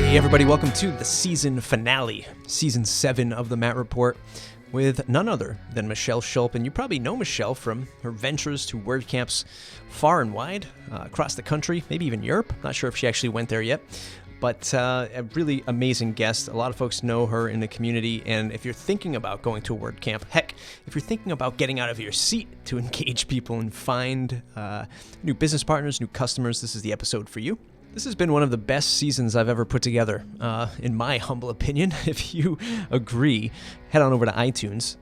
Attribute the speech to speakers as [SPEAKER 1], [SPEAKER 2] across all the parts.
[SPEAKER 1] Hey everybody, welcome to the season finale, season 7 of the Matt Report, with none other than Michelle Schulp. And you probably know Michelle from her ventures to WordCamps far and wide, across the country, maybe even Europe. Not sure if she actually went there yet, but a really amazing guest. A lot of folks know her in the community, and if you're thinking about going to a WordCamp, heck, if you're thinking about getting out of your seat to engage people and find new business partners, new customers, this is the episode for you. This has been one of the best seasons I've ever put together, in my humble opinion. If you agree, head on over to iTunes,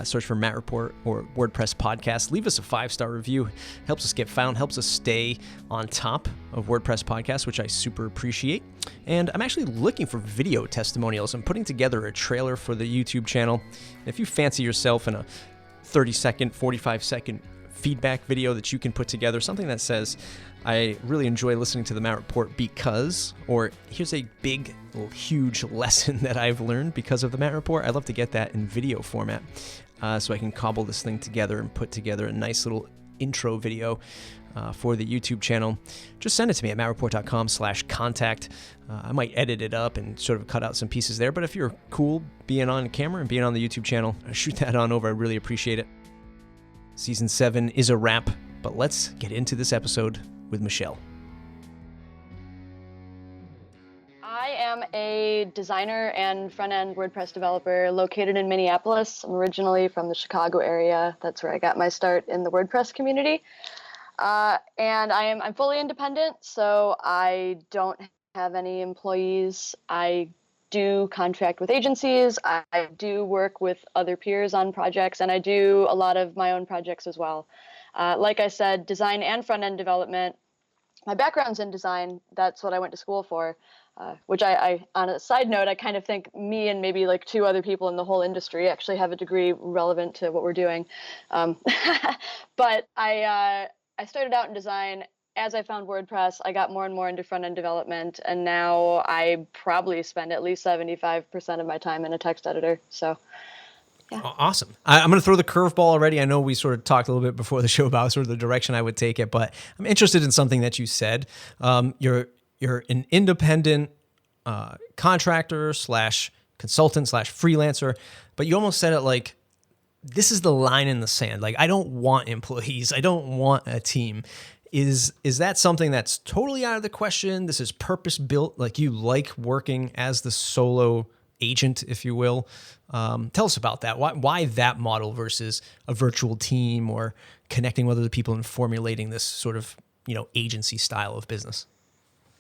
[SPEAKER 1] search for Matt Report or WordPress Podcast. Leave us a 5-star review. Helps us get found, helps us stay on top of WordPress Podcast, which I super appreciate. And I'm actually looking for video testimonials. I'm putting together a trailer for the YouTube channel. And if you fancy yourself in a 30-second, 45-second feedback video that you can put together, something that says, I really enjoy listening to the Matt Report because, or here's a big, huge lesson that I've learned because of the Matt Report. I'd love to get that in video format, so I can cobble this thing together and put together a nice little intro video for the YouTube channel. Just send it to me at mattreport.com/contact. I might edit it up and sort of cut out some pieces there, but if you're cool being on camera and being on the YouTube channel, shoot that on over. I really appreciate it. Season 7 is a wrap, but let's get into this episode with Michelle.
[SPEAKER 2] I am a designer and front-end WordPress developer located in Minneapolis. I'm originally from the Chicago area. That's where I got my start in the WordPress community. And I'm fully independent, so I don't have any employees. I do contract with agencies. I do work with other peers on projects, and I do a lot of my own projects as well. Like I said, design and front-end development. My background's in design. That's what I went to school for, which I, on a side note, I kind of think me and maybe like 2 other people in the whole industry actually have a degree relevant to what we're doing. But I started out in design. As I found WordPress, I got more and more into front-end development, and now I probably spend at least 75% of my time in a text editor. So, yeah. Awesome.
[SPEAKER 1] I'm going to throw the curveball already. I know we sort of talked a little bit before the show about sort of the direction I would take it, but I'm interested in something that you said. You're an independent contractor / consultant / freelancer, but you almost said it like, this is the line in the sand. Like, I don't want employees. I don't want a team. Is that something that's totally out of the question? This is purpose built, like you like working as the solo agent, if you will. Tell us about that. Why that model versus a virtual team or connecting with other people and formulating this sort of, agency style of business?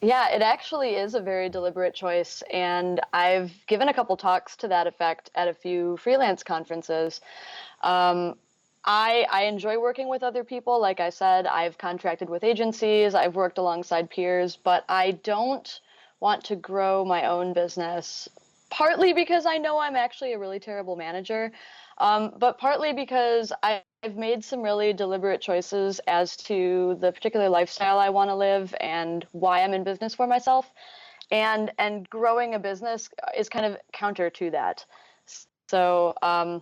[SPEAKER 2] Yeah, it actually is a very deliberate choice. And I've given a couple talks to that effect at a few freelance conferences. I enjoy working with other people. Like I said, I've contracted with agencies, I've worked alongside peers, but I don't want to grow my own business, partly because I know I'm actually a really terrible manager, but partly because I've made some really deliberate choices as to the particular lifestyle I want to live and why I'm in business for myself. And growing a business is kind of counter to that. So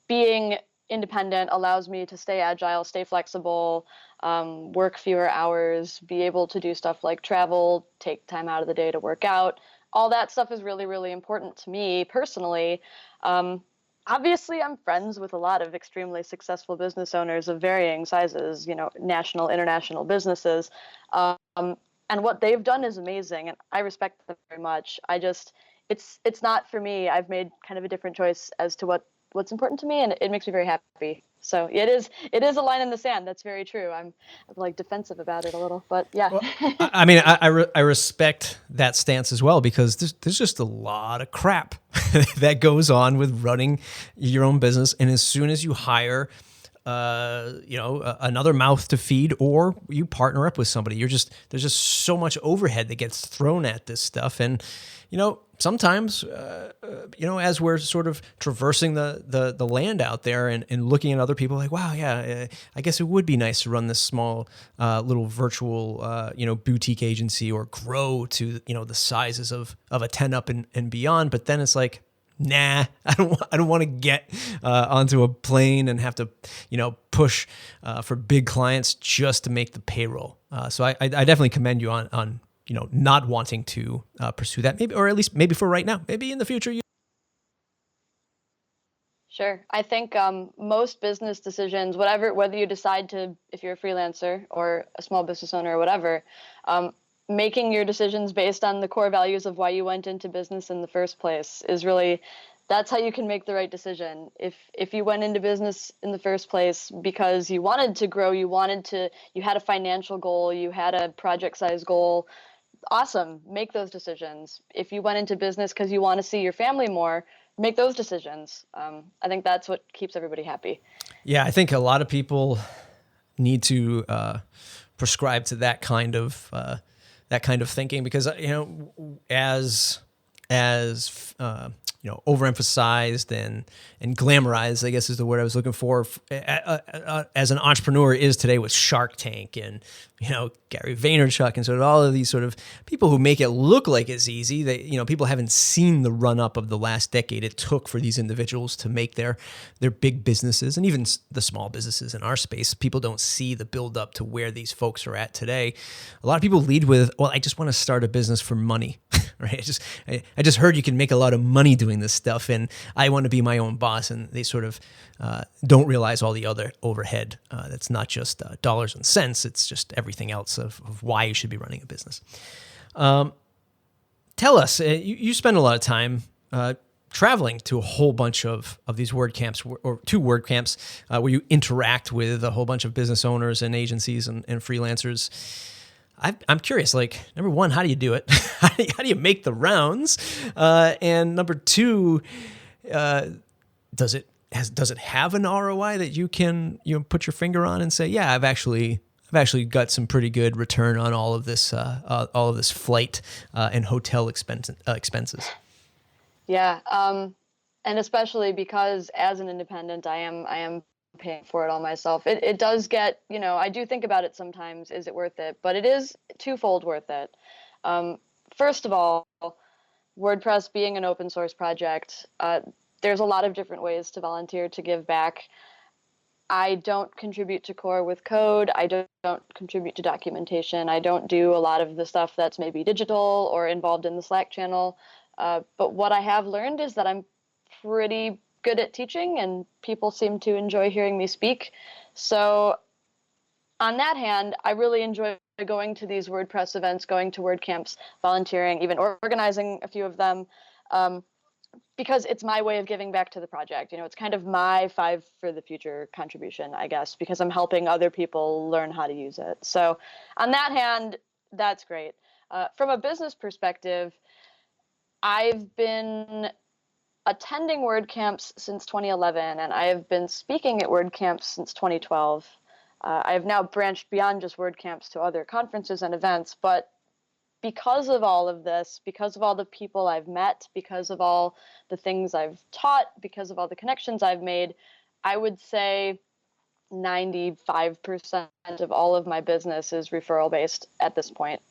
[SPEAKER 2] being independent allows me to stay agile, stay flexible, work fewer hours, be able to do stuff like travel, take time out of the day to work out. All that stuff is really, really important to me personally. Obviously, I'm friends with a lot of extremely successful business owners of varying sizes, national, international businesses. And what they've done is amazing, and I respect them very much. It's not for me. I've made kind of a different choice as to what's important to me, and it makes me very happy. So it is a line in the sand. That's very true. I'm like defensive about it a little, but yeah.
[SPEAKER 1] Well, I mean, I respect that stance as well, because there's just a lot of crap that goes on with running your own business. And as soon as you hire, another mouth to feed, or you partner up with somebody, there's just so much overhead that gets thrown at this stuff. And, sometimes, as we're sort of traversing the land out there and looking at other people like, wow, yeah, I guess it would be nice to run this small little virtual, boutique agency, or grow to, the sizes of a 10 up and beyond. But then it's like, nah, I don't want to get onto a plane and have to, push for big clients just to make the payroll. So I definitely commend you on not wanting to pursue that, maybe, or at least maybe for right now, maybe in the future.
[SPEAKER 2] Sure. I think most business decisions, whether you decide to, if you're a freelancer or a small business owner or whatever, making your decisions based on the core values of why you went into business in the first place is really, that's how you can make the right decision. If you went into business in the first place because you wanted to grow, you had a financial goal, you had a project size goal, awesome, make those decisions. If you went into business because you want to see your family more, make those decisions. I think that's what keeps everybody happy.
[SPEAKER 1] Yeah, I think a lot of people need to prescribe to that kind of thinking, because as overemphasized and glamorized, I guess is the word I was looking for, as an entrepreneur is today with Shark Tank and Gary Vaynerchuk and sort of all of these sort of people who make it look like it's easy. They people haven't seen the run up of the last decade it took for these individuals to make their big businesses, and even the small businesses in our space. People don't see the build up to where these folks are at today. A lot of people lead with, well, I just want to start a business for money. Right? I just heard you can make a lot of money doing this stuff, and I want to be my own boss. And they sort of don't realize all the other overhead. That's not just dollars and cents. It's just everything else of why you should be running a business. Tell us, you spend a lot of time traveling to a whole bunch of these WordCamps, or two WordCamps, where you interact with a whole bunch of business owners and agencies and freelancers. I'm curious, number one, how do you do it? How do you make the rounds? And number two, does it have an ROI that you can put your finger on and say, yeah, I've actually got some pretty good return on all of this flight and hotel expenses.
[SPEAKER 2] Yeah, and especially because as an independent, I am paying for it all myself. It does get, I do think about it sometimes, is it worth it? But it is twofold worth it. First of all, WordPress being an open source project, there's a lot of different ways to volunteer, to give back. I don't contribute to core with code. I don't contribute to documentation. I don't do a lot of the stuff that's maybe digital or involved in the Slack channel. But what I have learned is that I'm pretty good at teaching, and people seem to enjoy hearing me speak. So on that hand, I really enjoy going to these WordPress events, going to WordCamps, volunteering, even organizing a few of them, because it's my way of giving back to the project. It's kind of my Five for the Future contribution, I guess, because I'm helping other people learn how to use it. So on that hand, that's great. From a business perspective, I've been attending WordCamps since 2011, and I have been speaking at WordCamps since 2012. I have now branched beyond just WordCamps to other conferences and events, but because of all of this, because of all the people I've met, because of all the things I've taught, because of all the connections I've made, I would say 95% of all of my business is referral based at this point.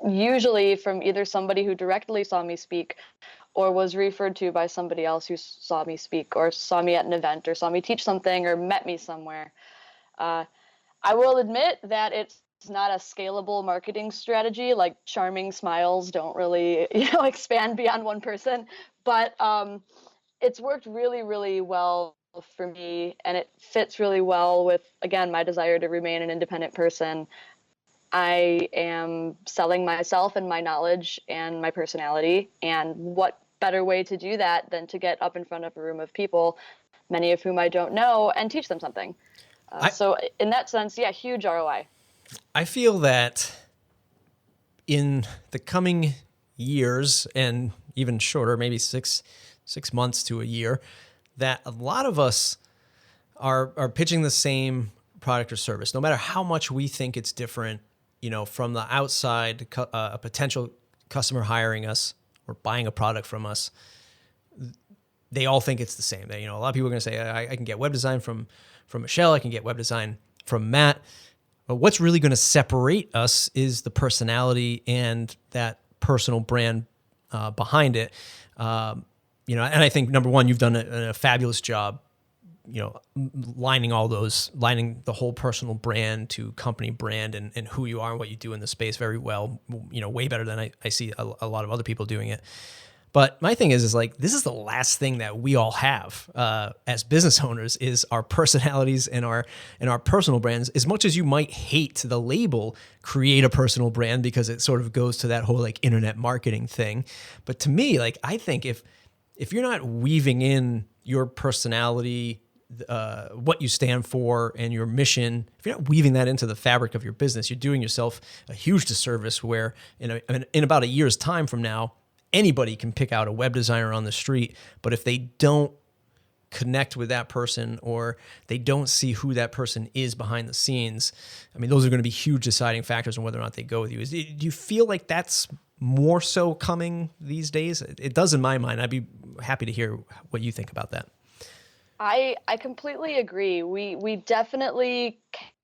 [SPEAKER 2] Usually from either somebody who directly saw me speak or was referred to by somebody else who saw me speak or saw me at an event or saw me teach something or met me somewhere. I will admit that it's not a scalable marketing strategy. Like, charming smiles don't really, expand beyond one person, but it's worked really, really well for me, and it fits really well with, again, my desire to remain an independent person. I am selling myself and my knowledge and my personality, and what better way to do that than to get up in front of a room of people, many of whom I don't know, and teach them something. So in that sense, yeah, huge ROI.
[SPEAKER 1] I feel that in the coming years, and even shorter, maybe six months to a year, that a lot of us are pitching the same product or service, no matter how much we think it's different, from the outside, a potential customer hiring us or buying a product from us. They all think it's the same. A lot of people are going to say, I can get web design from Michelle. I can get web design from Matt. But what's really going to separate us is the personality and that personal brand behind it. And I think, number one, you've done a fabulous job lining the whole personal brand to company brand and who you are and what you do in the space very well, way better than I see a lot of other people doing it. But my thing is like, this is the last thing that we all have as business owners is our personalities and our personal brands. As much as you might hate the label, create a personal brand because it sort of goes to that whole like internet marketing thing. But to me, like, I think if you're not weaving in your personality, what you stand for and your mission, if you're not weaving that into the fabric of your business, you're doing yourself a huge disservice where in about a year's time from now, anybody can pick out a web designer on the street, but if they don't connect with that person or they don't see who that person is behind the scenes, I mean, those are going to be huge deciding factors on whether or not they go with you. Do you feel like that's more so coming these days? It does in my mind. I'd be happy to hear what you think about that.
[SPEAKER 2] I completely agree. We definitely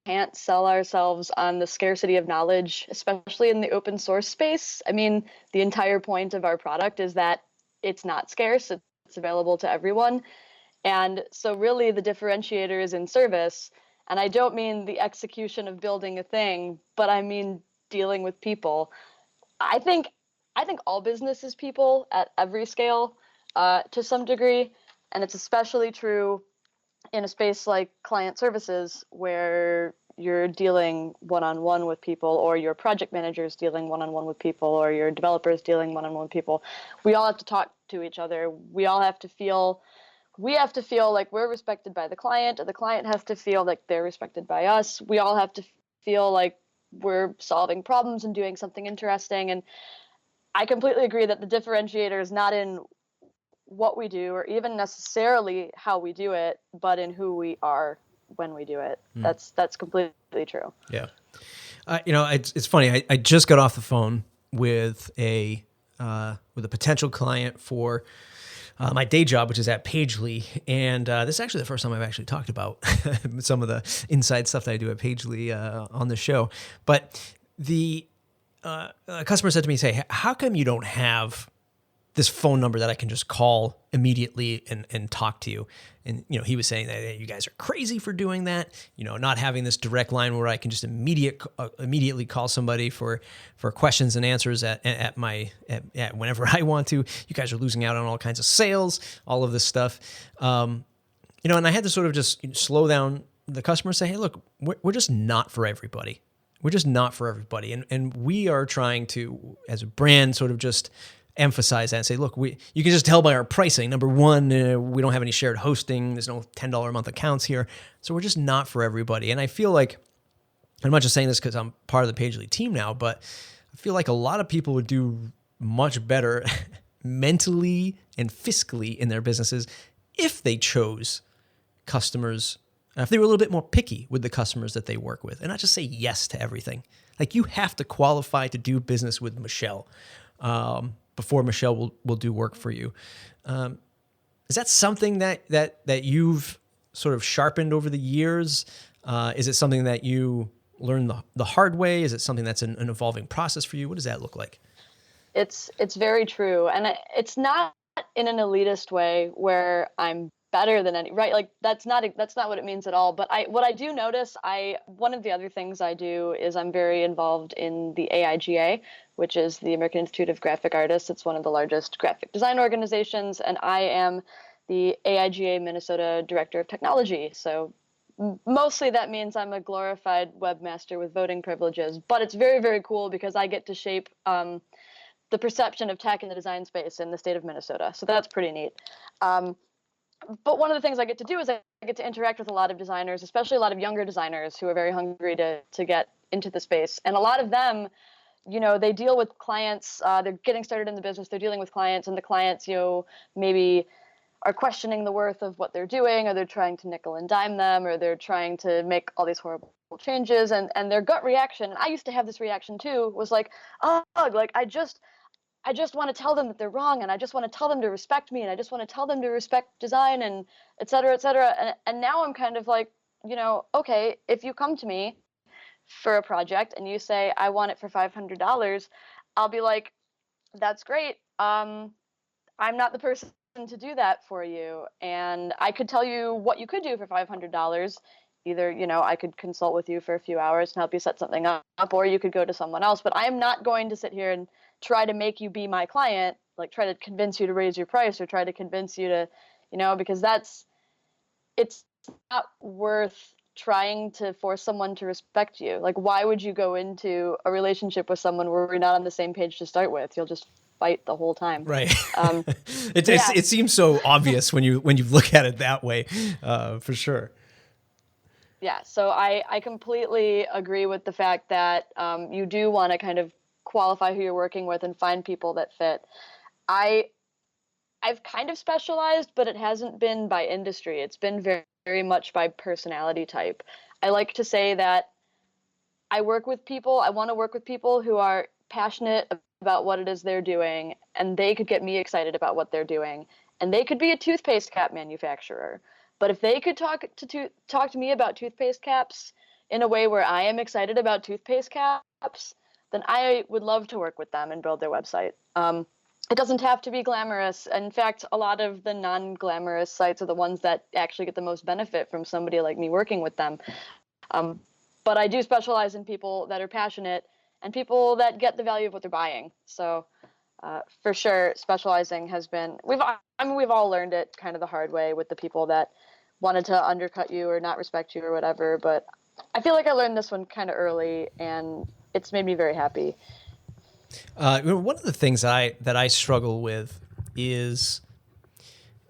[SPEAKER 2] can't sell ourselves on the scarcity of knowledge, especially in the open source space. I mean, the entire point of our product is that it's not scarce, it's available to everyone. And so really the differentiator is in service. And I don't mean the execution of building a thing, but I mean dealing with people. I think all business is people at every scale to some degree. And it's especially true in a space like client services where you're dealing one-on-one with people, or your project managers dealing one-on-one with people, or your developers dealing one-on-one with people. We all have to talk to each other. We have to feel like we're respected by the client, or the client has to feel like they're respected by us. We all have to feel like we're solving problems and doing something interesting. And I completely agree that the differentiator is not in what we do or even necessarily how we do it, but in who we are when we do it. That's completely true.
[SPEAKER 1] Yeah. It's funny. I just got off the phone with a potential client for my day job, which is at Pagely. And this is actually the first time I've actually talked about some of the inside stuff that I do at Pagely on the show. But the customer said to me, say, how come you don't have this phone number that I can just call immediately and talk to you? And, he was saying that, hey, you guys are crazy for doing that, not having this direct line where I can just immediately call somebody for questions and answers at whenever I want to. You guys are losing out on all kinds of sales, all of this stuff. And I had to sort of just slow down the customer and say, hey, look, we're just not for everybody. We're just not for everybody. And we are trying to, as a brand, sort of just emphasize that and say, look, you can just tell by our pricing. Number one, we don't have any shared hosting. There's no $10 a month accounts here. So we're just not for everybody. And I feel like, I'm not just saying this because I'm part of the Pagely team now, but I feel like a lot of people would do much better mentally and fiscally in their businesses if they chose customers, if they were a little bit more picky with the customers that they work with and not just say yes to everything. Like, you have to qualify to do business with Michelle before Michelle will do work for you. Is that something that you've sort of sharpened over the years? Is it something that you learned the hard way? Is it something that's an evolving process for you? What does that look like?
[SPEAKER 2] It's very true. And it's not in an elitist way where I'm better than any, right? Like that's not what it means at all. But what I do notice, one of the other things I do is I'm very involved in the AIGA, which is the American Institute of Graphic Artists. It's one of the largest graphic design organizations, and I am the AIGA Minnesota Director of Technology. So mostly that means I'm a glorified webmaster with voting privileges, but it's very, very cool because I get to shape the perception of tech in the design space in the state of Minnesota. So that's pretty neat. But one of the things I get to do is I get to interact with a lot of designers, especially a lot of younger designers who are very hungry to get into the space. And a lot of them, they deal with clients, they're getting started in the business, they're dealing with clients, and the clients, maybe are questioning the worth of what they're doing, or they're trying to nickel and dime them, or they're trying to make all these horrible changes. And their gut reaction, and I used to have this reaction too, was like, oh, like I just want to tell them that they're wrong, and I just want to tell them to respect me, and I just want to tell them to respect design, and et cetera, et cetera. And now I'm kind of like, okay, if you come to me for a project and you say, I want it for $500, I'll be like, that's great. I'm not the person to do that for you. And I could tell you what you could do for $500. Either, I could consult with you for a few hours and help you set something up, or you could go to someone else. But I am not going to sit here and try to make you be my client, like try to convince you to raise your price or try to convince you to, because it's not worth trying to force someone to respect you. Like, why would you go into a relationship with someone where we're not on the same page to start with? You'll just fight the whole time.
[SPEAKER 1] Right. It seems so obvious when you look at it that way, for sure.
[SPEAKER 2] Yeah. So I completely agree with the fact that you do want to kind of qualify who you're working with and find people that fit. I've kind of specialized, but it hasn't been by industry. It's been very, very much by personality type. I like to say that I want to work with people who are passionate about what it is they're doing, and they could get me excited about what they're doing. And they could be a toothpaste cap manufacturer. But if they could talk to me about toothpaste caps in a way where I am excited about toothpaste caps, then I would love to work with them and build their website. It doesn't have to be glamorous. In fact, a lot of the non-glamorous sites are the ones that actually get the most benefit from somebody like me working with them. But I do specialize in people that are passionate and people that get the value of what they're buying. So for sure, specializing has been, we've all learned it kind of the hard way with the people that wanted to undercut you or not respect you or whatever. But I feel like I learned this one kind of early, and it's made me very happy.
[SPEAKER 1] One of the things that I struggle with is,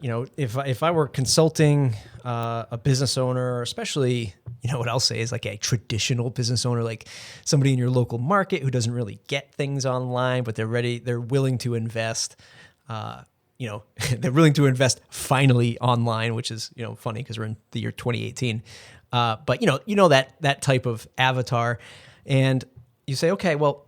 [SPEAKER 1] if I were consulting a business owner, especially, what I'll say is like a traditional business owner, like somebody in your local market who doesn't really get things online, but they're willing to invest, they're willing to invest finally online, which is, funny because we're in the year 2018. But that type of avatar, and you say, okay, well,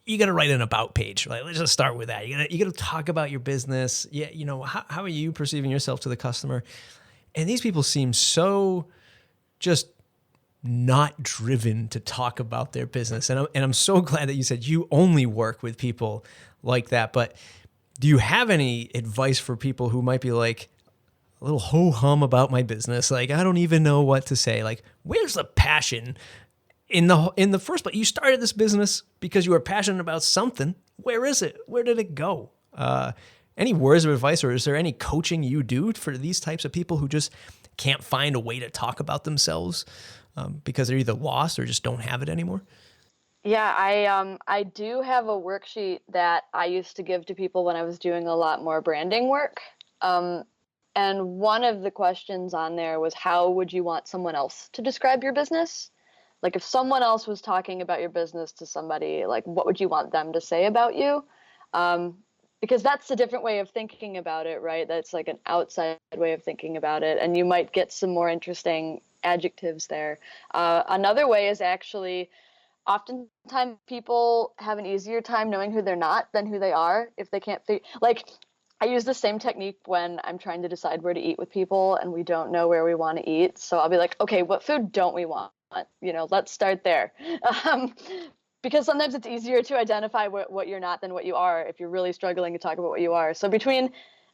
[SPEAKER 1] you got to write an about page, right? Let's just start with that. You got to talk about your business. Yeah, how are you perceiving yourself to the customer? And these people seem so just not driven to talk about their business. And I'm so glad that you said you only work with people like that. But do you have any advice for people who might be like a little ho-hum about my business? Like, I don't even know what to say. Like, where's the passion? In the first place, you started this business because you were passionate about something. Where is it? Where did it go? Any words of advice, or is there any coaching you do for these types of people who just can't find a way to talk about themselves because they're either lost or just don't have it anymore?
[SPEAKER 2] Yeah, I do have a worksheet that I used to give to people when I was doing a lot more branding work. And one of the questions on there was, how would you want someone else to describe your business? Like, if someone else was talking about your business to somebody, like, what would you want them to say about you? Because that's a different way of thinking about it, right? That's like an outside way of thinking about it. And you might get some more interesting adjectives there. Another way is actually, oftentimes people have an easier time knowing who they're not than who they are if they can't like, I use the same technique when I'm trying to decide where to eat with people and we don't know where we want to eat. So I'll be like, okay, what food don't we want? Let's start there. Because sometimes it's easier to identify what you're not than what you are if you're really struggling to talk about what you are. So between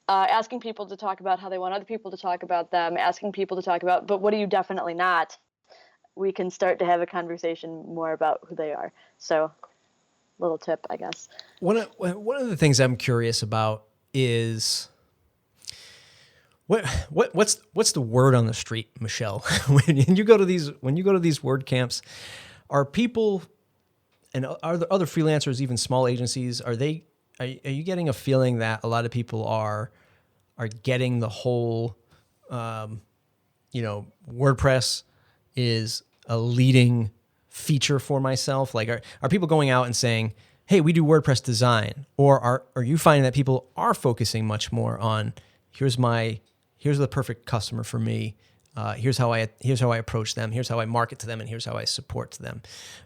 [SPEAKER 2] asking people to talk about how they want other people to talk about them, asking people to talk about, but what are you definitely not, we can start to have a conversation more about who they are. So, little tip, I guess.
[SPEAKER 1] One of the things I'm curious about is what's the word on the street, Michelle? when you go to these WordCamps, are people and are there other freelancers, even small agencies, are you getting a feeling that a lot of people are getting the whole WordPress is a leading feature for myself? Like, are people going out and saying, hey, we do WordPress design? Or are you finding that people are focusing much more on here's the perfect customer for me, here's how I approach them, here's how I market to them, and here's how I support to them?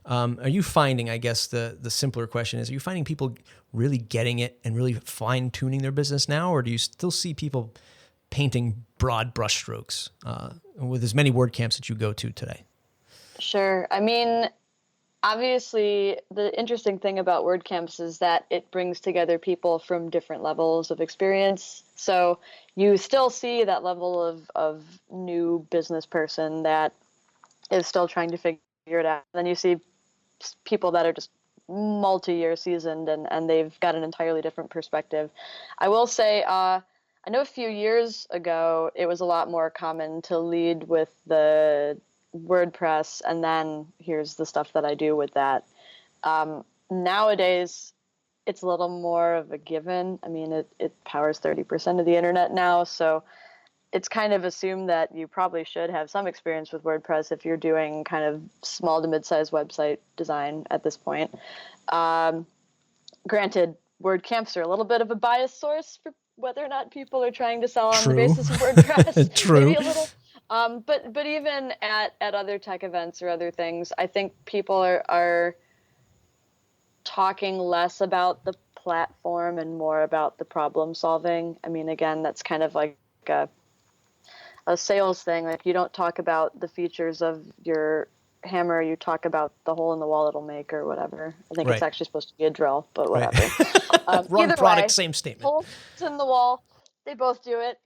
[SPEAKER 1] Are you finding, I guess the simpler question is, are you finding people really getting it and really fine-tuning their business now, or do you still see people painting broad brushstrokes with as many WordCamps that you go to today?
[SPEAKER 2] Sure. I mean, obviously, the interesting thing about WordCamps is that it brings together people from different levels of experience. So you still see that level of new business person that is still trying to figure it out. Then you see people that are just multi-year seasoned and they've got an entirely different perspective. I will say, I know a few years ago, it was a lot more common to lead with the WordPress and then here's the stuff that I do with that. Nowadays, it's a little more of a given. I mean, it powers 30% of the internet now, so it's kind of assumed that you probably should have some experience with WordPress if you're doing kind of small to mid-sized website design at this point. Granted, WordCamps are a little bit of a biased source for whether or not people are trying to sell on the basis of WordPress.
[SPEAKER 1] True.
[SPEAKER 2] Maybe a little. But even at other tech events or other things, I think people are talking less about the platform and more about the problem solving. I mean, again, that's kind of like a sales thing. Like, you don't talk about the features of your hammer, you talk about the hole in the wall it'll make or whatever. I think it's actually supposed to be a drill, but whatever.
[SPEAKER 1] Right. Wrong
[SPEAKER 2] either
[SPEAKER 1] product,
[SPEAKER 2] way,
[SPEAKER 1] same statement.
[SPEAKER 2] holes in the wall, they both do it.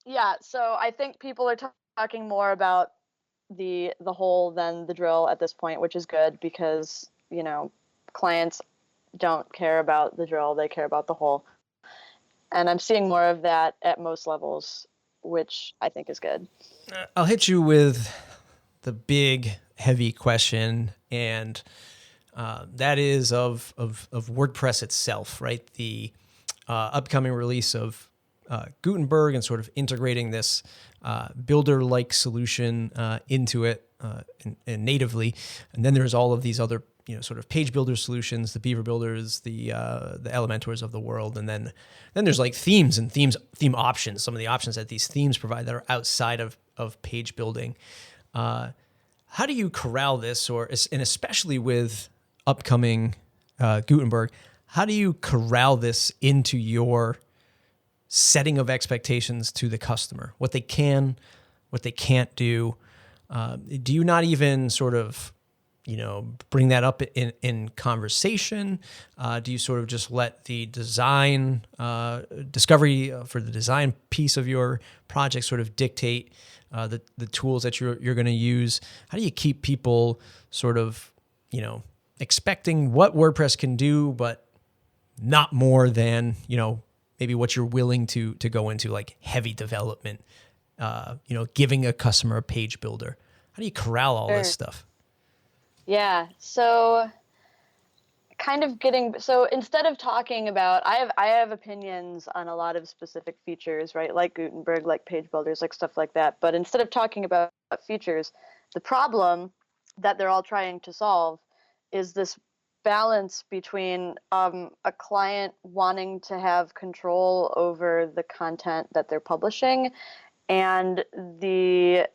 [SPEAKER 2] Yeah, so I think people are talking more about the hole than the drill at this point, which is good because, you know, clients don't care about the drill, they care about the hole. And I'm seeing more of that at most levels, which I think is good.
[SPEAKER 1] I'll hit you with the big, heavy question, and that is of WordPress itself, right? The upcoming release of Gutenberg and sort of integrating this builder-like solution into it and natively. And then there's all of these other, sort of page builder solutions, the Beaver builders, the Elementors of the world, and then there's like themes and theme options. Some of the options that these themes provide that are outside of page building. How do you corral this, and especially with upcoming Gutenberg, how do you corral this into your setting of expectations to the customer? What they can, what they can't do. Do you not even sort of bring that up in conversation? Do you sort of just let the design discovery for the design piece of your project sort of dictate the tools that you're going to use? How do you keep people sort of expecting what WordPress can do, but not more than maybe what you're willing to go into, like heavy development, giving a customer a page builder? How do you corral all this stuff?
[SPEAKER 2] Yeah. So instead of talking about, I have opinions on a lot of specific features, right? Like Gutenberg, like page builders, like stuff like that. But instead of talking about features, the problem that they're all trying to solve is this balance between a client wanting to have control over the content that they're publishing and the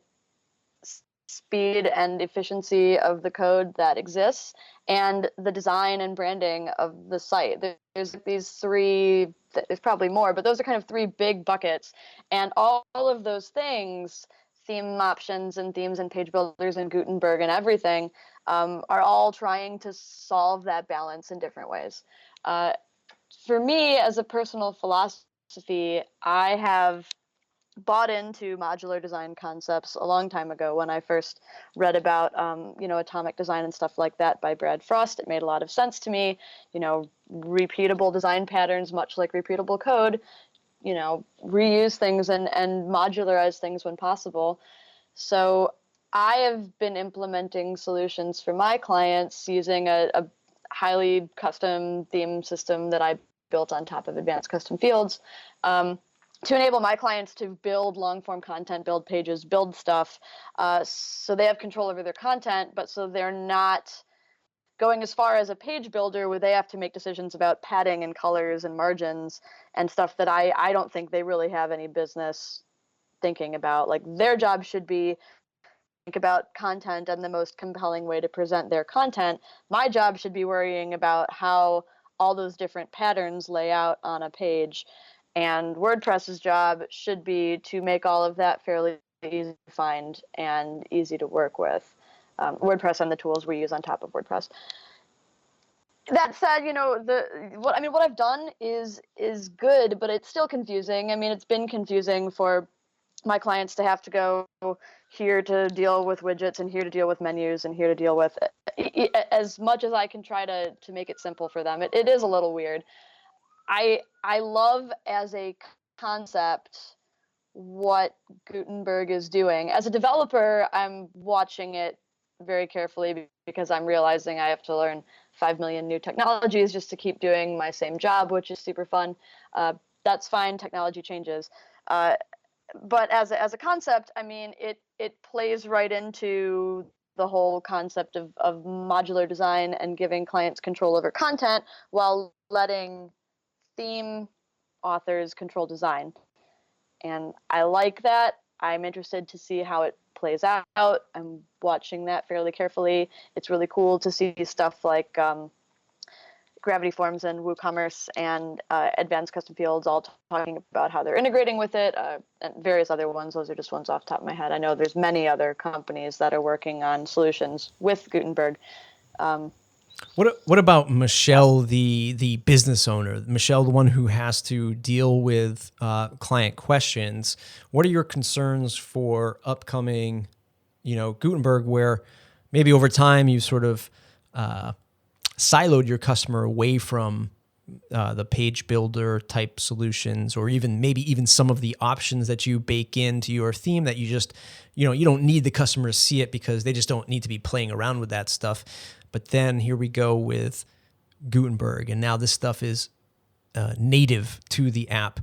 [SPEAKER 2] speed and efficiency of the code that exists and the design and branding of the site. There's these three, there's probably more, but those are kind of three big buckets. And all of those things, theme options and themes and page builders and Gutenberg and everything, are all trying to solve that balance in different ways. For me, as a personal philosophy, I have bought into modular design concepts a long time ago when I first read about, atomic design and stuff like that by Brad Frost. It made a lot of sense to me. Repeatable design patterns, much like repeatable code, reuse things and modularize things when possible. So I have been implementing solutions for my clients using a highly custom theme system that I built on top of advanced custom fields, to enable my clients to build long-form content, build pages, build stuff, so they have control over their content, but so they're not going as far as a page builder where they have to make decisions about padding and colors and margins and stuff that I don't think they really have any business thinking about. Like, their job should be think about content and the most compelling way to present their content. My job should be worrying about how all those different patterns lay out on a page. And WordPress's job should be to make all of that fairly easy to find and easy to work with. WordPress and the tools we use on top of WordPress. That said, what I've done is good, but it's still confusing. I mean, it's been confusing for my clients to have to go here to deal with widgets and here to deal with menus and here to deal with as much as I can try to make it simple for them. It is a little weird. I love as a concept what Gutenberg is doing. As a developer, I'm watching it very carefully because I'm realizing I have to learn 5 million new technologies just to keep doing my same job, which is super fun. That's fine. Technology changes. But as a concept, I mean, it plays right into the whole concept of modular design and giving clients control over content while letting theme authors control design. And I like that. I'm interested to see how it plays out. I'm watching that fairly carefully. It's really cool to see stuff like Gravity Forms and WooCommerce and Advanced Custom Fields all talking about how they're integrating with it, and various other ones. Those are just ones off the top of my head. I know there's many other companies that are working on solutions with Gutenberg.
[SPEAKER 1] What about Michelle, the business owner? Michelle, the one who has to deal with client questions. What are your concerns for upcoming, Gutenberg, where maybe over time you sort of siloed your customer away from the page builder type solutions, or even some of the options that you bake into your theme that you just, you don't need the customer to see it because they just don't need to be playing around with that stuff. But then here we go with Gutenberg, and now this stuff is native to the app.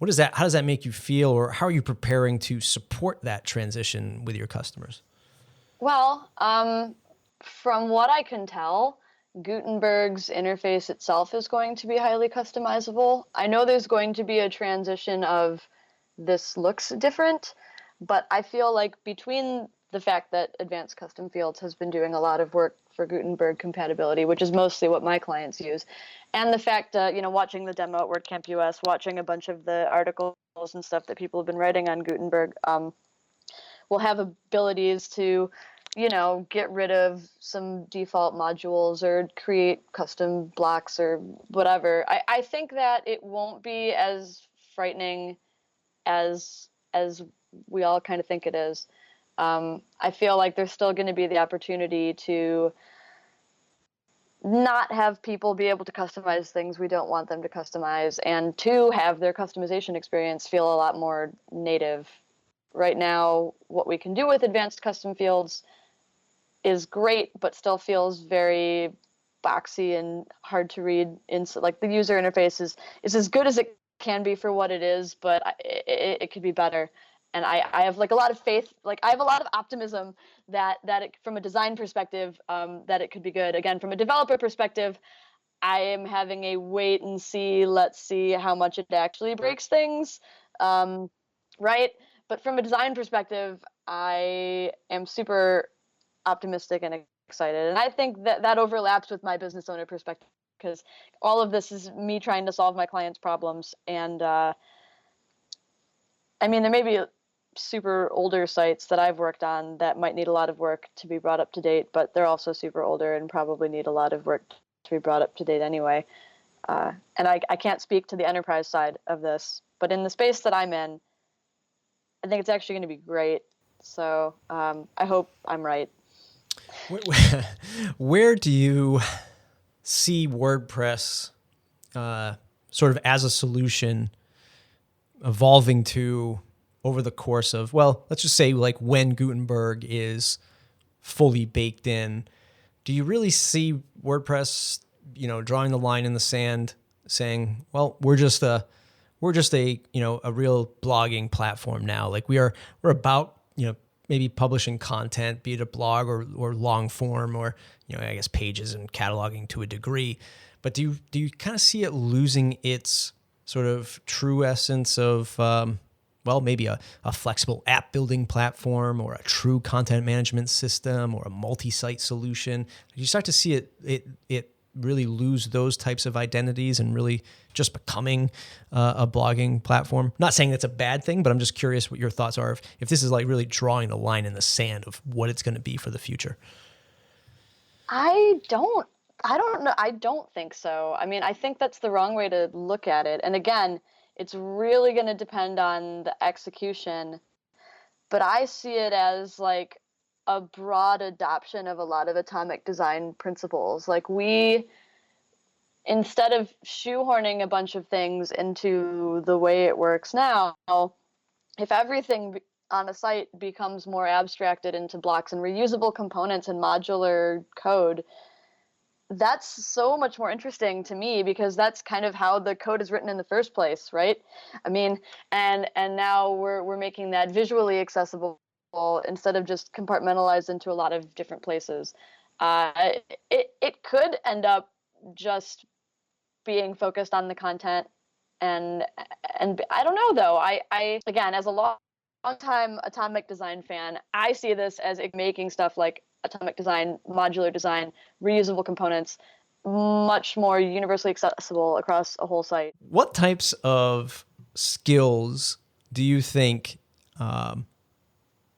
[SPEAKER 1] How does that make you feel, or how are you preparing to support that transition with your customers?
[SPEAKER 2] Well, from what I can tell, Gutenberg's interface itself is going to be highly customizable. I know there's going to be a transition of this looks different, but I feel like between the fact that Advanced Custom Fields has been doing a lot of work for Gutenberg compatibility, which is mostly what my clients use, and the fact, watching the demo at WordCamp US, watching a bunch of the articles and stuff that people have been writing on Gutenberg, will have abilities to, get rid of some default modules or create custom blocks or whatever. I think that it won't be as frightening as we all kind of think it is. I feel like there's still going to be the opportunity to not have people be able to customize things we don't want them to customize, and to have their customization experience feel a lot more native. Right now, what we can do with Advanced Custom Fields is great, but still feels very boxy and hard to read. Like, the user interface is as good as it can be for what it is, but it could be better. And I have a lot of faith, I have a lot of optimism that it, from a design perspective, that it could be good. Again, from a developer perspective, I am having a wait and see, let's see how much it actually breaks things, right? But from a design perspective, I am super optimistic and excited. And I think that overlaps with my business owner perspective, because all of this is me trying to solve my clients' problems. And there may be super older sites that I've worked on that might need a lot of work to be brought up to date, but they're also super older and probably need a lot of work to be brought up to date anyway. And I can't speak to the enterprise side of this, but in the space that I'm in, I think it's actually going to be great. So I hope I'm right.
[SPEAKER 1] Where do you see WordPress sort of as a solution evolving to over the course of, let's just say when Gutenberg is fully baked in? Do you really see WordPress, drawing the line in the sand, saying, we're just a real blogging platform now. We're about, maybe publishing content, be it a blog or long form, or, I guess pages and cataloging to a degree. But do you kind of see it losing its sort of true essence of, maybe a flexible app building platform, or a true content management system, or a multi-site solution? You start to see it really lose those types of identities and really just becoming a blogging platform? Not saying that's a bad thing, but I'm just curious what your thoughts are if this is like really drawing the line in the sand of what it's going to be for the future.
[SPEAKER 2] I don't know. I don't think so. I mean, I think that's the wrong way to look at it. And again, it's really going to depend on the execution, but I see it as like a broad adoption of a lot of atomic design principles. Like instead of shoehorning a bunch of things into the way it works now, if everything on a site becomes more abstracted into blocks and reusable components and modular code, that's so much more interesting to me, because that's kind of how the code is written in the first place, right? I mean, and now we're making that visually accessible instead of just compartmentalized into a lot of different places. It could end up just being focused on the content, and I don't know though. I again, as a long-time atomic design fan, I see this as making stuff like atomic design, modular design, reusable components much more universally accessible across a whole site.
[SPEAKER 1] What types of skills do you think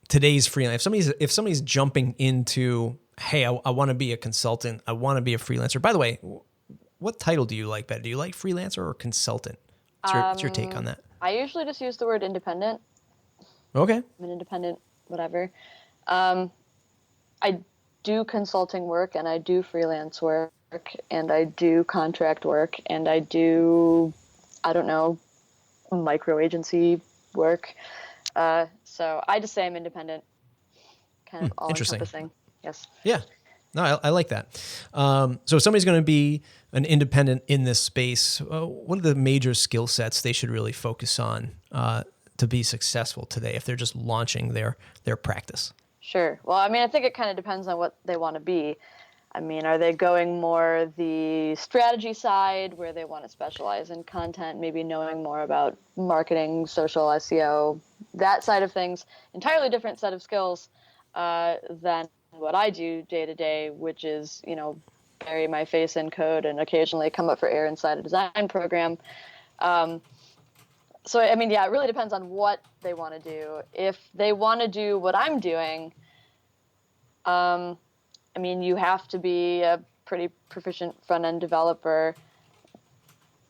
[SPEAKER 1] today's freelance, if somebody's jumping into, hey, I want to be a consultant, I want to be a freelancer. By the way, what title do you like better? Do you like freelancer or consultant? What's your take on that?
[SPEAKER 2] I usually just use the word independent.
[SPEAKER 1] Okay.
[SPEAKER 2] I'm an independent, whatever. I do consulting work, and I do freelance work, and I do contract work, and I do, I don't know, micro agency work. So I just say I'm independent, kind of all encompassing. Yes.
[SPEAKER 1] Yeah. No, I like that. So if somebody's going to be an independent in this space, what are the major skill sets they should really focus on to be successful today if they're just launching their practice?
[SPEAKER 2] Sure. Well, I mean, I think it kind of depends on what they want to be. I mean, are they going more the strategy side where they want to specialize in content, maybe knowing more about marketing, social SEO, that side of things? Entirely different set of skills than what I do day to day, which is, bury my face in code and occasionally come up for air inside a design program. So, I mean, yeah, it really depends on what they want to do. If they want to do what I'm doing, I mean, you have to be a pretty proficient front-end developer.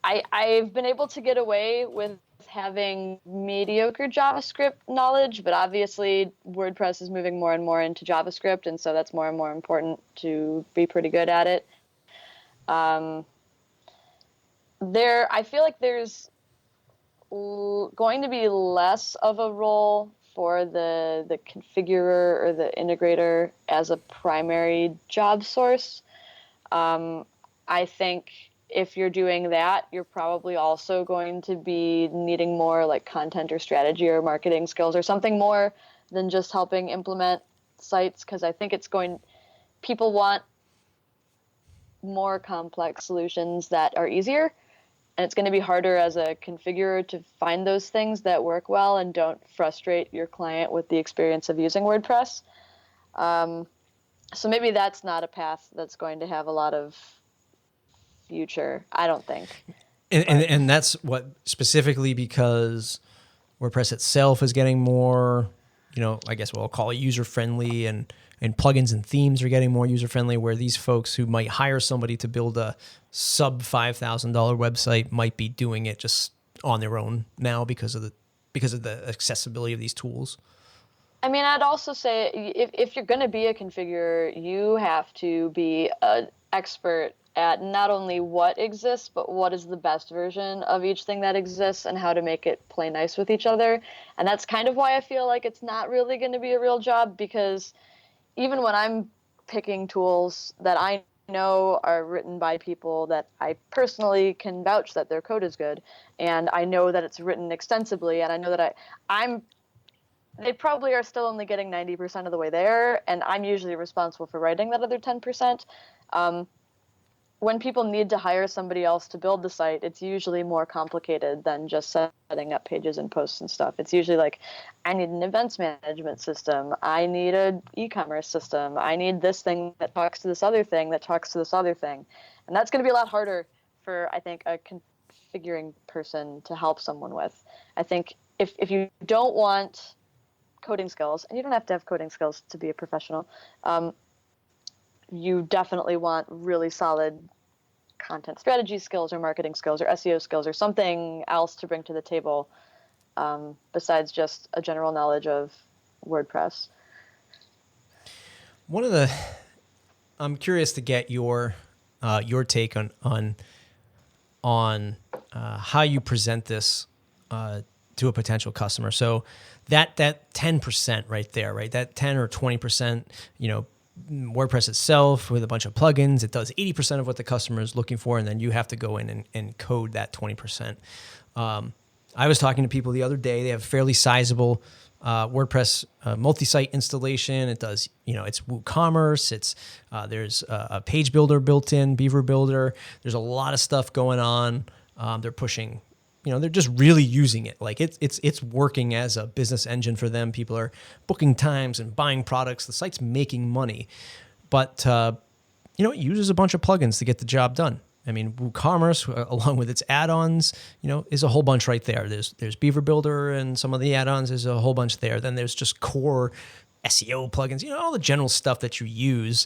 [SPEAKER 2] I've been able to get away with having mediocre JavaScript knowledge, but obviously WordPress is moving more and more into JavaScript, and so that's more and more important to be pretty good at it. I feel like there's going to be less of a role for the configurer or the integrator as a primary job source. I think if you're doing that, you're probably also going to be needing more like content or strategy or marketing skills or something more than just helping implement sites, because I think people want more complex solutions that are easier. And it's going to be harder as a configurer to find those things that work well and don't frustrate your client with the experience of using WordPress. So maybe that's not a path that's going to have a lot of future, I don't think.
[SPEAKER 1] And that's what specifically because WordPress itself is getting more, I guess we'll call it user-friendly, and plugins and themes are getting more user-friendly, where these folks who might hire somebody to build a sub $5,000 website might be doing it just on their own now because of the accessibility of these tools.
[SPEAKER 2] I mean, I'd also say if you're going to be a configurer, you have to be an expert at not only what exists, but what is the best version of each thing that exists and how to make it play nice with each other. And that's kind of why I feel like it's not really going to be a real job, because even when I'm picking tools that I know are written by people that I personally can vouch that their code is good, and I know that it's written extensively, and I know that they probably are still only getting 90% of the way there, and I'm usually responsible for writing that other 10%. When people need to hire somebody else to build the site, it's usually more complicated than just setting up pages and posts and stuff. It's usually like, I need an events management system. I need an e-commerce system. I need this thing that talks to this other thing that talks to this other thing. And that's going to be a lot harder for, I think, a configuring person to help someone with. I think if you don't want coding skills, and you don't have to have coding skills to be a professional, you definitely want really solid content strategy skills or marketing skills or SEO skills or something else to bring to the table, besides just a general knowledge of WordPress.
[SPEAKER 1] I'm curious to get your take on how you present this to a potential customer. So that 10% right there, right? That 10 or 20%, WordPress itself with a bunch of plugins, it does 80% of what the customer is looking for, and then you have to go in and code that 20%. I was talking to people the other day. They have fairly sizable WordPress multi-site installation. It does, it's WooCommerce. It's there's a page builder built in, Beaver Builder. There's a lot of stuff going on. They're pushing, they're just really using it. Like it's working as a business engine for them. People are booking times and buying products. The site's making money, but it uses a bunch of plugins to get the job done. I mean, WooCommerce, along with its add-ons, is a whole bunch right there. There's Beaver Builder and some of the add-ons. There's a whole bunch there. Then there's just core SEO plugins, all the general stuff that you use.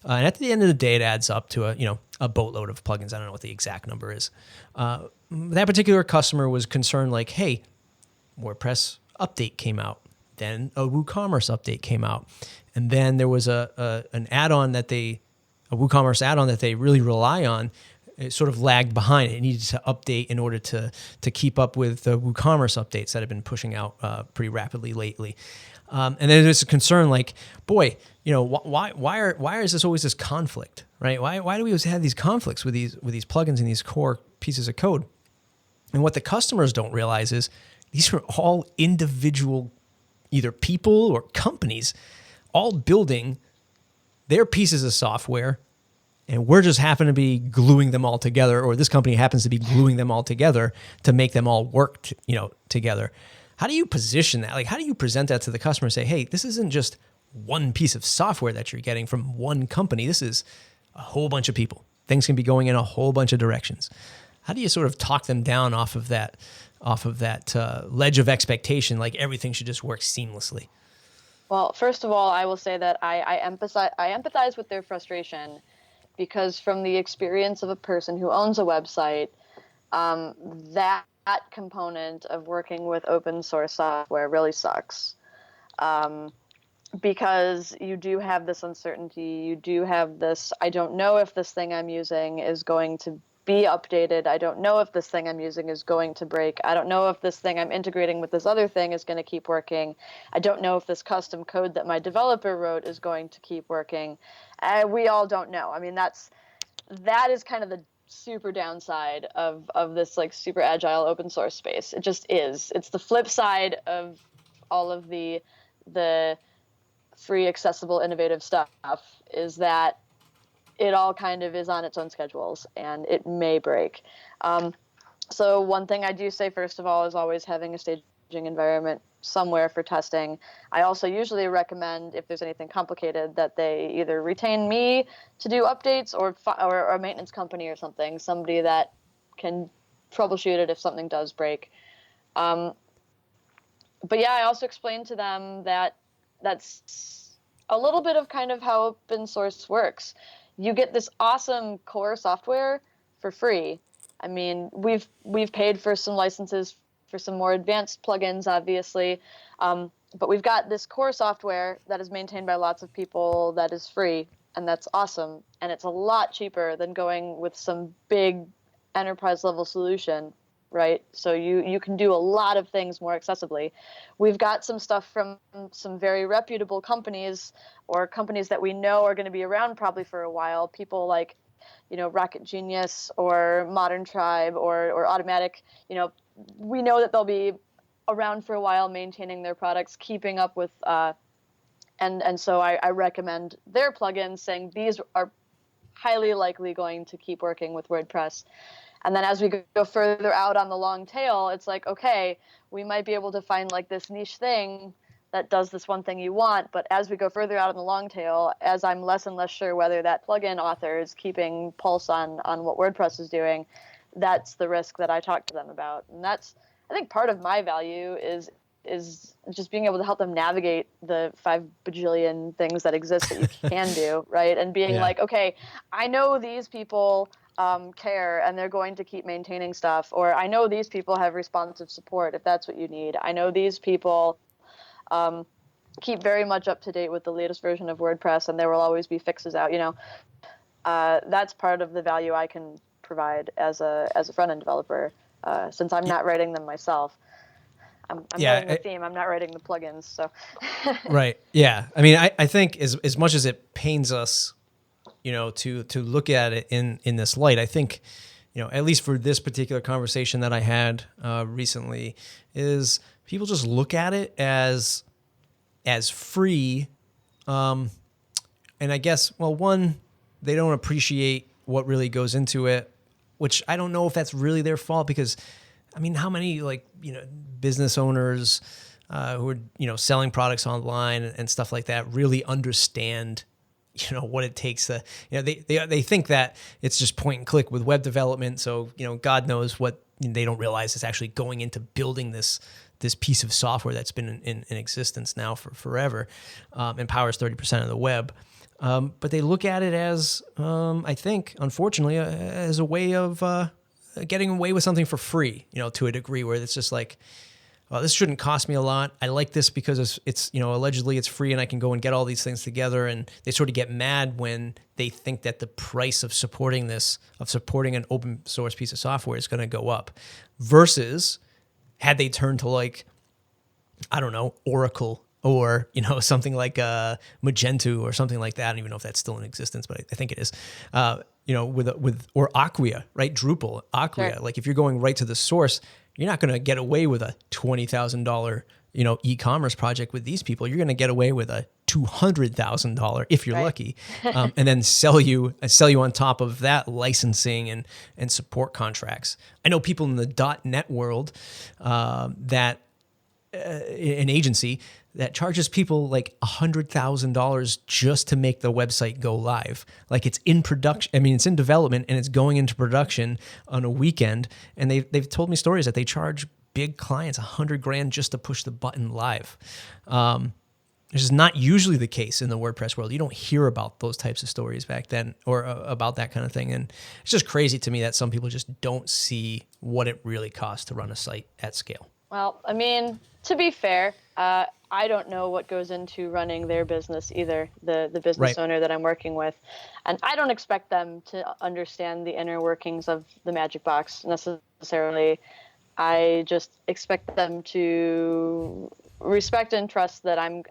[SPEAKER 1] And at the end of the day, it adds up to a boatload of plugins. I don't know what the exact number is. That particular customer was concerned, like, hey, WordPress update came out. Then a WooCommerce update came out. And then there was an add-on a WooCommerce add-on that they really rely on. It sort of lagged behind. It needed to update in order to keep up with the WooCommerce updates that have been pushing out pretty rapidly lately. And then there's a concern like, boy, why is this always this conflict, right? Why do we always have these conflicts with these plugins and these core pieces of code? And what the customers don't realize is these are all individual, either people or companies, all building their pieces of software, and we're just happen to be gluing them all together, or this company happens to be gluing them all together to make them all work, together. How do you position that? Like, how do you present that to the customer and say, hey, this isn't just one piece of software that you're getting from one company. This is a whole bunch of people. Things can be going in a whole bunch of directions. How do you sort of talk them down off of that ledge of expectation, like everything should just work seamlessly?
[SPEAKER 2] Well, first of all, I will say that I empathize with their frustration, because from the experience of a person who owns a website, that component of working with open source software really sucks. Because you do have this uncertainty, you do have this, I don't know if this thing I'm using is going to be updated. I don't know if this thing I'm using is going to break. I don't know if this thing I'm integrating with this other thing is going to keep working. I don't know if this custom code that my developer wrote is going to keep working. We all don't know. I mean, that is kind of the super downside of this like super agile open source space. It just is. It's the flip side of all of the free, accessible, innovative stuff, is that it all kind of is on its own schedules and it may break. So one thing I do say, first of all, is always having a staging environment somewhere for testing. I also usually recommend, if there's anything complicated, that they either retain me to do updates or a maintenance company or somebody that can troubleshoot it if something does break. But yeah, I also explained to them that that's a little bit of kind of how open source works. You get this awesome core software for free. I mean, we've paid for some licenses for some more advanced plugins, obviously, but we've got this core software that is maintained by lots of people that is free, and that's awesome. And it's a lot cheaper than going with some big enterprise level solution, right? So you can do a lot of things more accessibly. We've got some stuff from some very reputable companies, or companies that we know are going to be around probably for a while. People like, Rocket Genius or Modern Tribe or Automatic. We know that they'll be around for a while, maintaining their products, keeping up with, and so I recommend their plugins, saying these are highly likely going to keep working with WordPress. And then as we go further out on the long tail, it's like, okay, we might be able to find like this niche thing that does this one thing you want, but as we go further out in the long tail, as I'm less and less sure whether that plugin author is keeping pulse on what WordPress is doing, that's the risk that I talk to them about. And that's, I think, part of my value is just being able to help them navigate the 5 bajillion things that exist that you can do, right? And being like, okay, I know these people care and they're going to keep maintaining stuff, or I know these people have responsive support if that's what you need. I know these people keep very much up to date with the latest version of WordPress, and there will always be fixes out. That's part of the value I can provide as a front end developer, since I'm not writing them myself. I'm writing the theme. I'm not writing the plugins. So.
[SPEAKER 1] Right. Yeah. I mean, I think as much as it pains us, to look at it in this light, I think, at least for this particular conversation that I had recently, is people just look at it as free. And I guess, well, one, they don't appreciate what really goes into it, which I don't know if that's really their fault, because I mean, how many business owners who are selling products online and stuff like that really understand what it takes to they think that it's just point and click with web development, so God knows what they don't realize is actually going into building this piece of software that's been in existence now for forever, and powers 30% of the web. But they look at it as, I think, unfortunately, as a way of getting away with something for free, to a degree where it's just like, well, this shouldn't cost me a lot. I like this because it's allegedly it's free and I can go and get all these things together. And they sort of get mad when they think that the price of supporting an open source piece of software is going to go up, versus had they turned to I don't know, Oracle, or something like Magento or something like that. I don't even know if that's still in existence, but I think it is. Or Acquia, right? Drupal, Acquia.
[SPEAKER 2] Sure.
[SPEAKER 1] Like if you're going right to the source, you're not going to get away with a $20,000 e-commerce project with these people. You're going to get away with a $200,000 if you're lucky, and then sell you on top of that licensing and support contracts. I know people in the .NET world that an agency that charges people like $100,000 just to make the website go live. Like it's in production. I mean, it's in development and it's going into production on a weekend. And they've told me stories that they charge big clients $100,000 just to push the button live. This is not usually the case in the WordPress world. You don't hear about those types of stories back then, or about that kind of thing. And it's just crazy to me that some people just don't see what it really costs to run a site at scale.
[SPEAKER 2] Well, I mean, to be fair, I don't know what goes into running their business either, the business owner that I'm working with. And I don't expect them to understand the inner workings of the Magic Box necessarily. I just expect them to respect and trust that I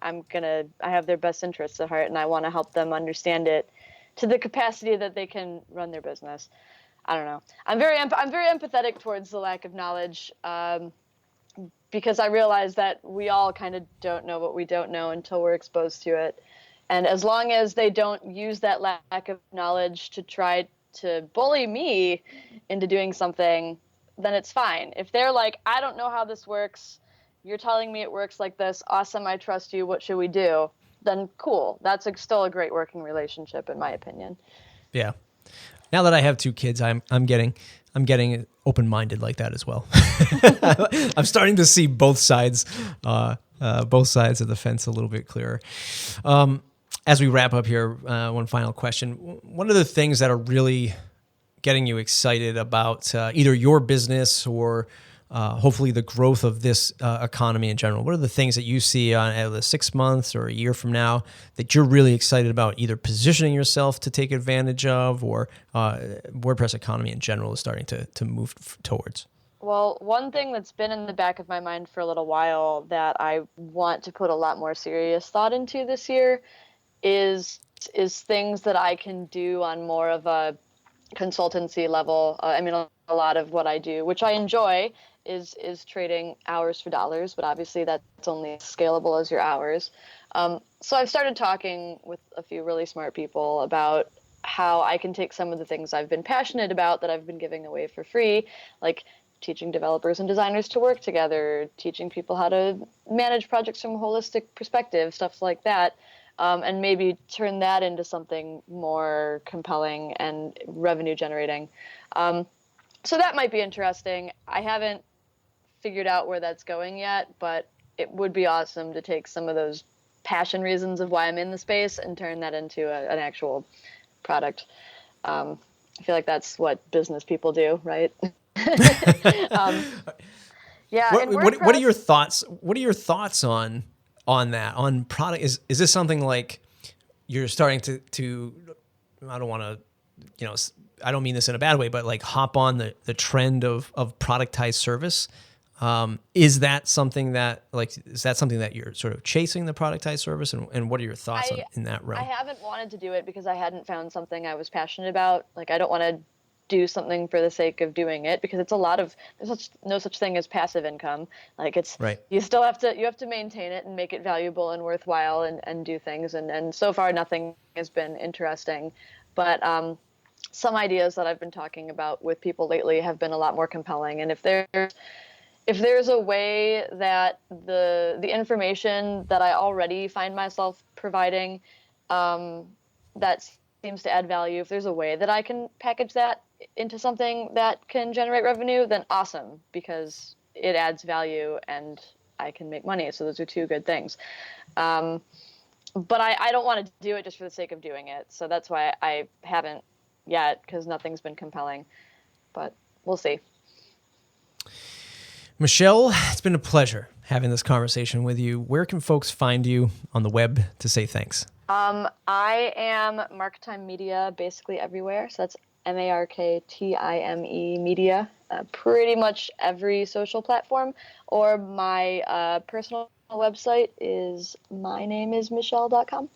[SPEAKER 2] have their best interests at heart, and I want to help them understand it to the capacity that they can run their business. I don't know. I'm very empathetic towards the lack of knowledge, because I realize that we all kind of don't know what we don't know until we're exposed to it. And as long as they don't use that lack of knowledge to try to bully me into doing something, then it's fine. If they're like, I don't know how this works, you're telling me it works like this, awesome, I trust you, what should we do? Then cool. That's still a great working relationship, in my opinion.
[SPEAKER 1] Yeah. Now that I have 2 kids, I'm getting open-minded like that as well. I'm starting to see both sides of the fence a little bit clearer. As we wrap up here, one final question. What are the things that are really getting you excited about either your business or hopefully the growth of this economy in general? What are the things that you see on either 6 months or a year from now that you're really excited about, either positioning yourself to take advantage of, or WordPress economy in general is starting to move towards?
[SPEAKER 2] Well, one thing that's been in the back of my mind for a little while that I want to put a lot more serious thought into this year is things that I can do on more of a consultancy level. I mean, a lot of what I do, which I enjoy, is trading hours for dollars, but obviously that's only as scalable as your hours. So I've started talking with a few really smart people about how I can take some of the things I've been passionate about that I've been giving away for free, like teaching developers and designers to work together, teaching people how to manage projects from a holistic perspective, stuff like that, and maybe turn that into something more compelling and revenue generating. So that might be interesting. I haven't figured out where that's going yet, but it would be awesome to take some of those passion reasons of why I'm in the space and turn that into an actual product. I feel like that's what business people do, right? Yeah.
[SPEAKER 1] What are your thoughts? What are your thoughts on that, on product? Is this something like you're starting to I don't want to, I don't mean this in a bad way, but like hop on the trend of productized service? Is that something that you're sort of chasing, the productized service, and what are your thoughts in that realm?
[SPEAKER 2] I haven't wanted to do it because I hadn't found something I was passionate about. Like, I don't want to do something for the sake of doing it, because it's there's no such thing as passive income. Like, it's right. You have to maintain it and make it valuable and worthwhile and do things. And so far nothing has been interesting, but some ideas that I've been talking about with people lately have been a lot more compelling. And if there's a way that the information that I already find myself providing that seems to add value, if there's a way that I can package that into something that can generate revenue, then awesome, because it adds value and I can make money. So those are two good things. But I don't want to do it just for the sake of doing it. So that's why I haven't yet, because nothing's been compelling. But we'll see.
[SPEAKER 1] Michelle, it's been a pleasure having this conversation with you. Where can folks find you on the web to say thanks?
[SPEAKER 2] I am Marktime Media basically everywhere. So that's MARKTIME Media, pretty much every social platform. Or my personal website is mynameismichelle.com.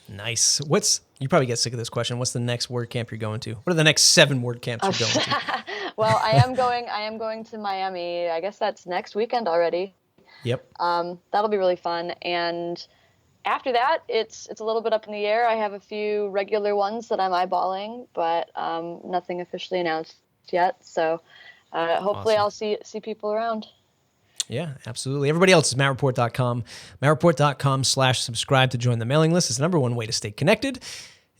[SPEAKER 1] Nice. You probably get sick of this question. What's the next WordCamp you're going to? What are the next 7 WordCamps you're going to?
[SPEAKER 2] Well, I am going to Miami. I guess that's next weekend already.
[SPEAKER 1] Yep.
[SPEAKER 2] That'll be really fun. And after that, it's a little bit up in the air. I have a few regular ones that I'm eyeballing, but nothing officially announced yet. So hopefully awesome. I'll see people around.
[SPEAKER 1] Yeah, absolutely. Everybody else is mattreport.com. Mattreport.com/subscribe to join the mailing list is the number one way to stay connected.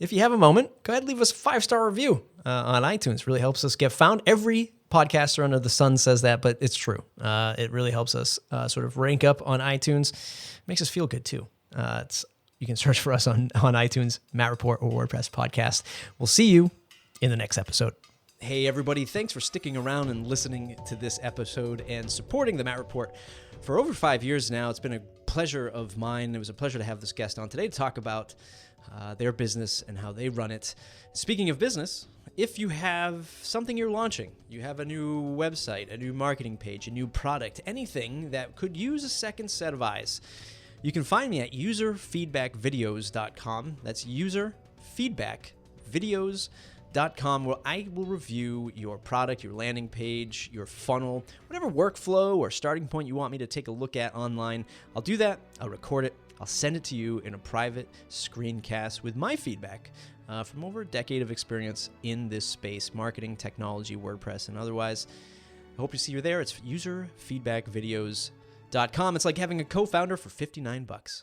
[SPEAKER 1] If you have a moment, go ahead and leave us a 5-star review on iTunes. It really helps us get found. Every podcaster under the sun says that, but it's true. It really helps us sort of rank up on iTunes. Makes us feel good too. You can search for us on iTunes, Matt Report, or WordPress Podcast. We'll see you in the next episode. Hey, everybody. Thanks for sticking around and listening to this episode and supporting the Matt Report for over 5 years now. It's been a pleasure of mine. It was a pleasure to have this guest on today to talk about their business and how they run it. Speaking of business, if you have something you're launching, you have a new website, a new marketing page, a new product, anything that could use a second set of eyes, you can find me at userfeedbackvideos.com. That's userfeedbackvideos.com, where I will review your product, your landing page, your funnel, whatever workflow or starting point you want me to take a look at online. I'll do that. I'll record it. I'll send it to you in a private screencast with my feedback from over a decade of experience in this space, marketing, technology, WordPress, and otherwise. I hope to see you there. It's userfeedbackvideos.com. It's like having a co-founder for $59.